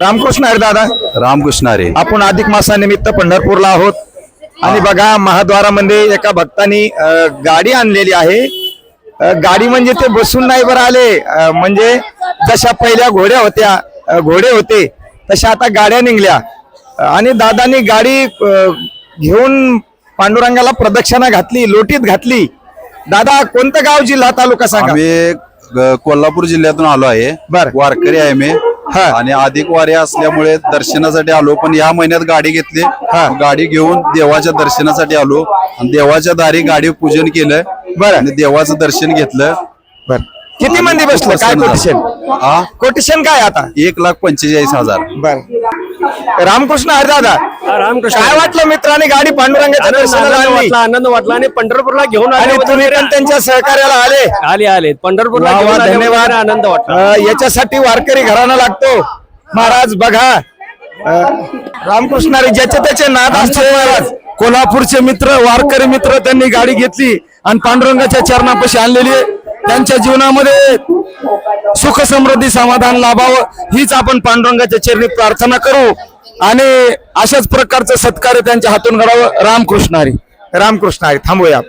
रामकृष्ण हरी दादा. रामकृष्ण हरी. आपण अधिक मासानिमित्त पंढरपूरला आहोत आणि बघा महाद्वारामध्ये एका भक्तांनी गाडी आणलेली आहे. गाडी म्हणजे ते बसून नाही बरं आले, म्हणजे जशा पहिल्या घोड्या होत्या, घोडे होते तशा आता गाड्या निघल्या आणि दादानी गाडी घेऊन पांडुरंगाला प्रदक्षिणा घातली, लोटीत घातली. दादा कोणतं गाव, जिल्हा, तालुका सांगा. आम्ही कोल्हापूर जिल्ह्यातून आलो आहे. बर. वारकरी आहे मी आणि अधिक वारी असल्यामुळे दर्शनासाठी आलो, पण या महिन्यात गाडी घेतली. गाडी घेऊन देवाच्या दर्शनासाठी आलो आणि देवाच्या दारी गाडी पूजन केलं. बरं. आणि देवाचं दर्शन घेतलं. बर. किती मंदी बसलं, काय कोटेशन? कोटेशन काय आता? 1,45,000. बर. रामकृष्ण हरी दादा. रामकृष्ण. काय वाटलं मित्रांनी गाडी पांडुरंगाच्या दर्शनाला आणली आनंद वाटला आणि पंढरपूरला घेऊन आणि तुम्ही पण त्यांच्या सहकार्याला आले. आले पंढरपूरला वा वा, घेऊन आले, धन्यवाद. आनंद वाटला. याच्यासाठी वारकरी घराणा लागतो महाराज. बघा रामकृष्ण हरी, ज्याचे त्याचे नाद असते महाराज. कोल्हापूरचे मित्र, वारकरी मित्र त्यांनी गाडी घेतली आणि पांडुरंगाच्या चरणापाशी आणलेली आहे. त्यांच्या जीवनामध्ये सुख समृद्धी समाधान लाभावं हीच आपण पांडुरंगाच्या चरणी प्रार्थना करू आणि अशाच प्रकारचं सत्कार्य त्यांच्या हातून घडावं. रामकृष्ण हरी. रामकृष्ण हरी. थांबूया.